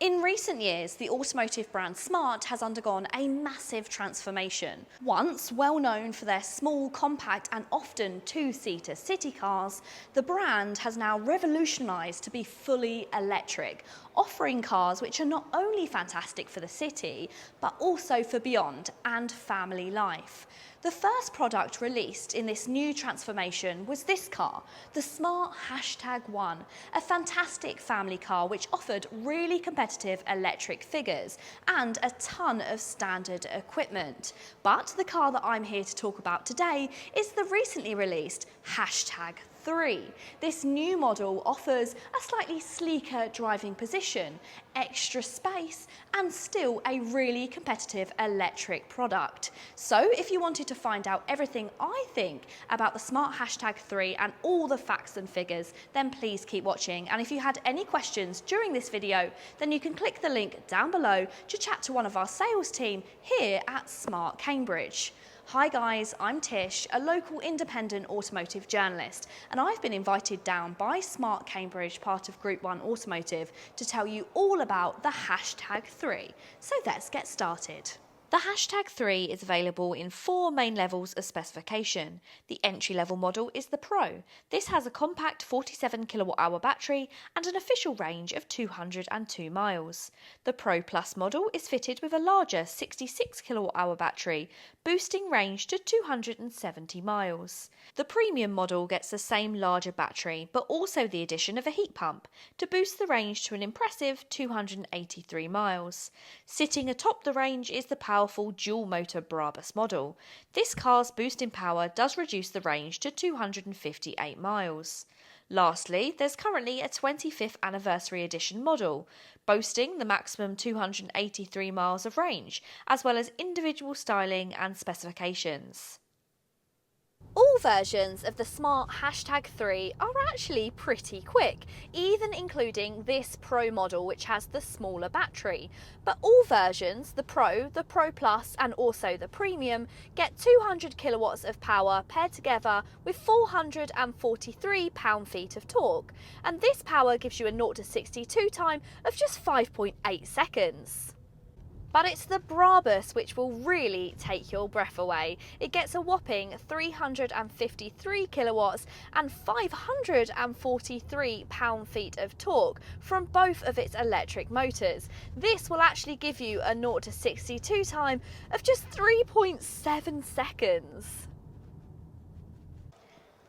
In recent years, the automotive brand Smart has undergone a massive transformation. Once well known for their small, compact and often two-seater city cars, the brand has now revolutionised to be fully electric, offering cars which are not only fantastic for the city, but also for beyond and family life. The first product released in this new transformation was this car, the Smart #1, a fantastic family car which offered really competitive electric figures and a ton of standard equipment. But the car that I'm here to talk about today is the recently released #3. This new model offers a slightly sleeker driving position, extra space, and still a really competitive electric product. So if you wanted to find out everything I think about the Smart #3 and all the facts and figures, then please keep watching. And if you had any questions during this video, then you can click the link down below to chat to one of our sales team here at Smart Cambridge. Hi guys, I'm Tish, a local independent automotive journalist, and I've been invited down by Smart Cambridge, part of Group 1 Automotive, to tell you all about the #3. So let's get started. The #3 is available in 4 main levels of specification. The entry-level model is the Pro. This has a compact 47 kWh battery and an official range of 202 miles. The Pro Plus model is fitted with a larger 66 kWh battery, boosting range to 270 miles. The Premium model gets the same larger battery, but also the addition of a heat pump to boost the range to an impressive 283 miles. Sitting atop the range is the powerful dual-motor Brabus model. This car's boosting power does reduce the range to 258 miles. Lastly, there's currently a 25th anniversary edition model, boasting the maximum 283 miles of range, as well as individual styling and specifications. All versions of the Smart #3 are actually pretty quick, even including this Pro model which has the smaller battery. But all versions, the Pro Plus and also the Premium, get 200 kilowatts of power paired together with 443 pound-feet of torque. And this power gives you a 0 to 62 time of just 5.8 seconds. But it's the Brabus which will really take your breath away. It gets a whopping 353 kilowatts and 543 pound-feet of torque from both of its electric motors. This will actually give you a 0 to 62 time of just 3.7 seconds.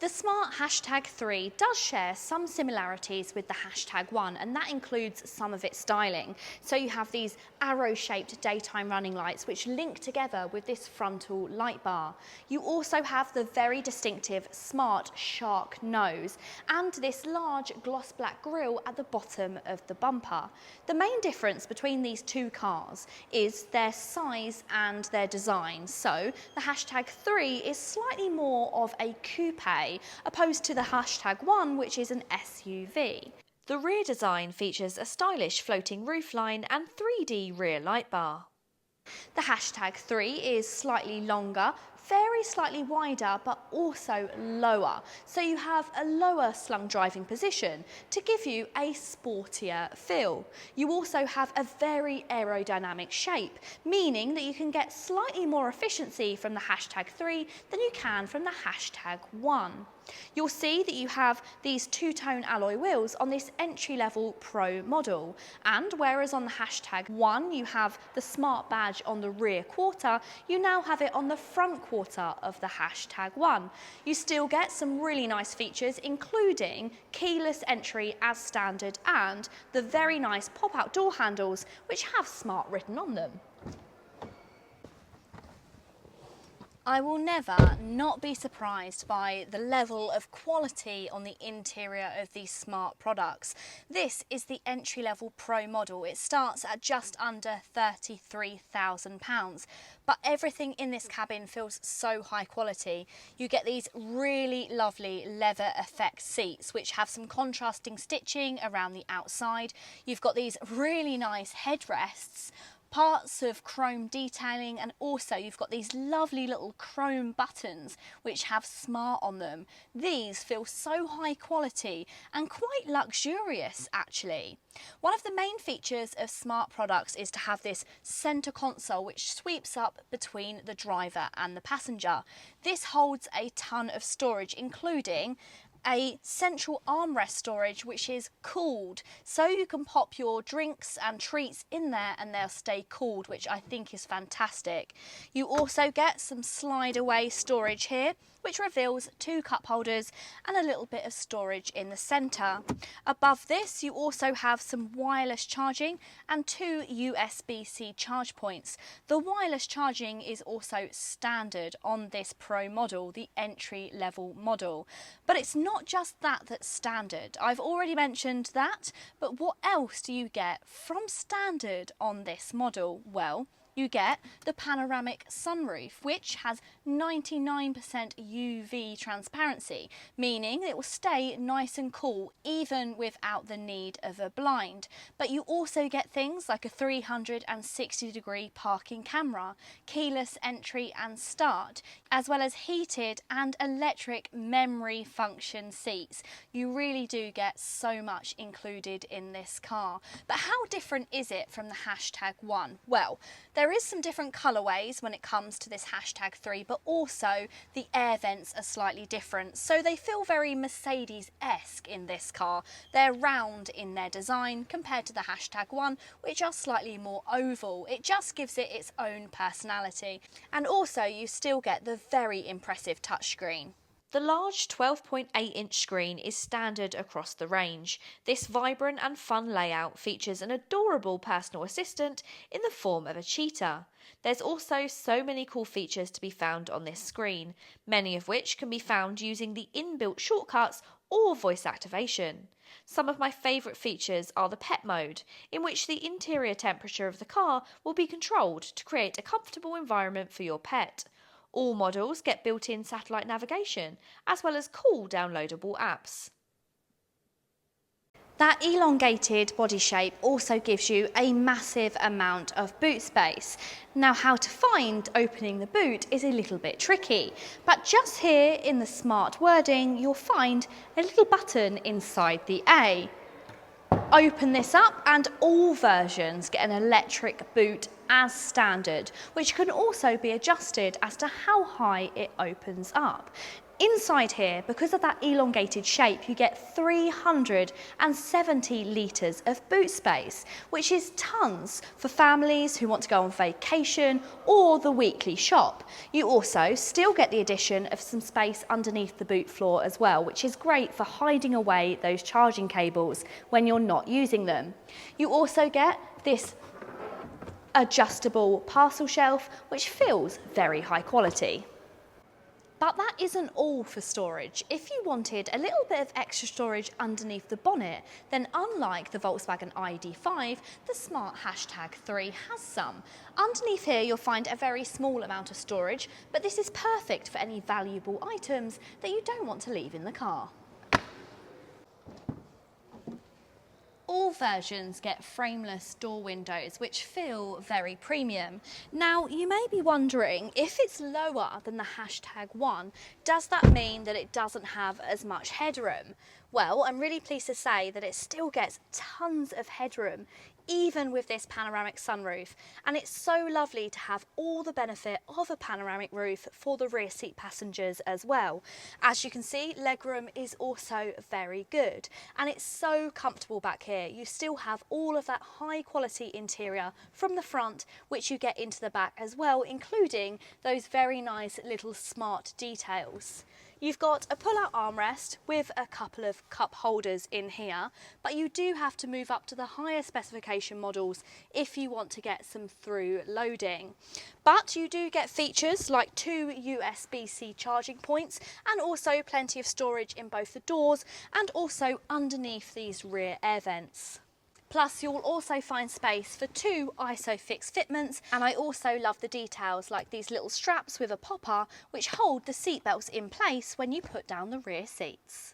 The Smart #3 does share some similarities with the #1, and that includes some of its styling. So you have these arrow-shaped daytime running lights which link together with this frontal light bar. You also have the very distinctive Smart Shark nose and this large gloss black grille at the bottom of the bumper. The main difference between these two cars is their size and their design. So the #3 is slightly more of a coupe, opposed to the #1, which is an SUV. The rear design features a stylish floating roofline and 3D rear light bar. The #3 is slightly longer, very slightly wider, but also lower. So you have a lower slung driving position to give you a sportier feel. You also have a very aerodynamic shape, meaning that you can get slightly more efficiency from the #3 than you can from the #1. You'll see that you have these two-tone alloy wheels on this entry-level Pro model, and whereas on the #1 you have the Smart badge on the rear quarter, you now have it on the front quarter of the #1. You still get some really nice features, including keyless entry as standard and the very nice pop-out door handles which have Smart written on them. I will never not be surprised by the level of quality on the interior of these Smart products. This is the entry-level Pro model. It starts at just under £33,000, but everything in this cabin feels so high quality. You get these really lovely leather effect seats which have some contrasting stitching around the outside. You've got these really nice headrests, Parts of chrome detailing, and also you've got these lovely little chrome buttons which have smart on them. These feel so high quality and quite luxurious actually. One of the main features of smart products is to have this centre console which sweeps up between the driver and the passenger. This holds a ton of storage, including a central armrest storage which is cooled, so you can pop your drinks and treats in there and they'll stay cooled, which I think is fantastic. You also get some slide away storage here, which reveals 2 cup holders and a little bit of storage in the centre. Above this you also have some wireless charging and 2 USB-C charge points. The wireless charging is also standard on this Pro model, the entry level model. But it's not just that that's standard. I've already mentioned that, but what else do you get from standard on this model? Well, you get the panoramic sunroof, which has 99% UV transparency, meaning it will stay nice and cool even without the need of a blind. But you also get things like a 360-degree parking camera, keyless entry and start, as well as heated and electric memory function seats. You really do get so much included in this car. But how different is it from the Hashtag 1? Well, there is some different colourways when it comes to this Hashtag 3, but also the air vents are slightly different. So they feel very Mercedes-esque in this car. They're round in their design compared to the Hashtag 1, which are slightly more oval. It just gives it its own personality. And also you still get the very impressive touchscreen. The large 12.8-inch screen is standard across the range. This vibrant and fun layout features an adorable personal assistant in the form of a cheetah. There's also so many cool features to be found on this screen, many of which can be found using the inbuilt shortcuts or voice activation. Some of my favourite features are the pet mode, in which the interior temperature of the car will be controlled to create a comfortable environment for your pet. All models get built-in satellite navigation, as well as cool downloadable apps. That elongated body shape also gives you a massive amount of boot space. Now, how to find opening the boot is a little bit tricky, but just here in the smart wording, you'll find a little button inside the A. Open this up and all versions get an electric boot as standard, which can also be adjusted as to how high it opens up. Inside here, because of that elongated shape, you get 370 litres of boot space, which is tons for families who want to go on vacation or the weekly shop. You also still get the addition of some space underneath the boot floor as well, which is great for hiding away those charging cables when you're not using them. You also get this adjustable parcel shelf, which feels very high quality. But that isn't all for storage. If you wanted a little bit of extra storage underneath the bonnet, then unlike the Volkswagen ID.5, the smart Hashtag 3 has some. Underneath here you'll find a very small amount of storage, but this is perfect for any valuable items that you don't want to leave in the car. All versions get frameless door windows, which feel very premium. Now, you may be wondering, if it's lower than the Hashtag 1, does that mean that it doesn't have as much headroom? Well, I'm really pleased to say that it still gets tons of headroom, even with this panoramic sunroof, and it's so lovely to have all the benefit of a panoramic roof for the rear seat passengers as well. As you can see, legroom is also very good, and it's so comfortable back here. You still have all of that high quality interior from the front, which you get into the back as well, including those very nice little smart details. You've got a pull-out armrest with a couple of cup holders in here, but you do have to move up to the higher specification models if you want to get some through loading. But you do get features like 2 USB-C charging points and also plenty of storage in both the doors and also underneath these rear air vents. Plus, you'll also find space for 2 ISOFIX fitments, and I also love the details like these little straps with a popper which hold the seat belts in place when you put down the rear seats.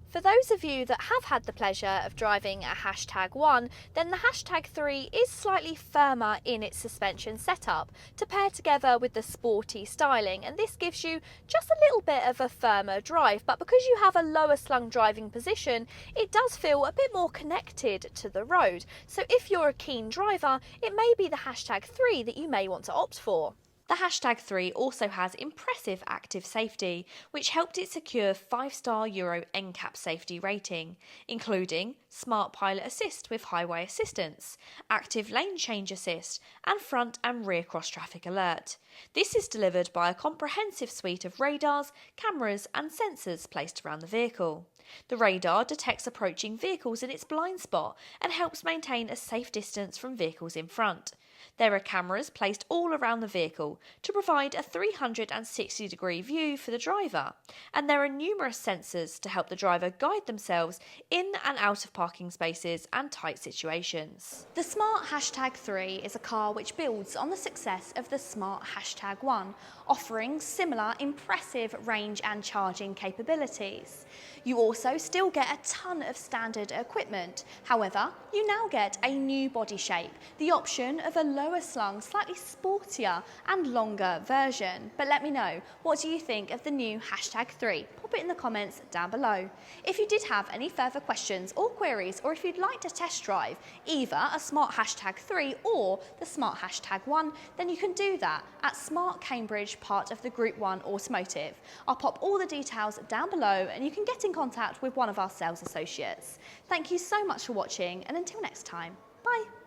For For those of you that have had the pleasure of driving a hashtag 1, then the hashtag 3 is slightly firmer in its suspension setup to pair together with the sporty styling, and this gives you just a little bit of a firmer drive, but because you have a lower slung driving position, it does feel a bit more connected to the road. So if you're a keen driver, it may be the hashtag 3 that you may want to opt for. The hashtag 3 also has impressive active safety, which helped it secure 5-star Euro NCAP safety rating, including Smart Pilot Assist with highway assistance, active lane change assist, and front and rear cross traffic alert. This is delivered by a comprehensive suite of radars, cameras, and sensors placed around the vehicle. The radar detects approaching vehicles in its blind spot and helps maintain a safe distance from vehicles in front. There are cameras placed all around the vehicle to provide a 360-degree view for the driver, and there are numerous sensors to help the driver guide themselves in and out of parking spaces and tight situations. The Smart hashtag 3 is a car which builds on the success of the Smart hashtag 1, offering similar impressive range and charging capabilities. You also still get a ton of standard equipment. However, you now get a new body shape, the option of a lower slung, slightly sportier and longer version. But let me know, what do you think of the new hashtag 3? Pop it in the comments down below. If you did have any further questions or queries, or if you'd like to test drive either a Smart hashtag 3 or the Smart hashtag 1, then you can do that at Smart Cambridge, part of the Group 1 Automotive. I'll pop all the details down below and you can get in contact with one of our sales associates. Thank you so much for watching, and until next time, bye.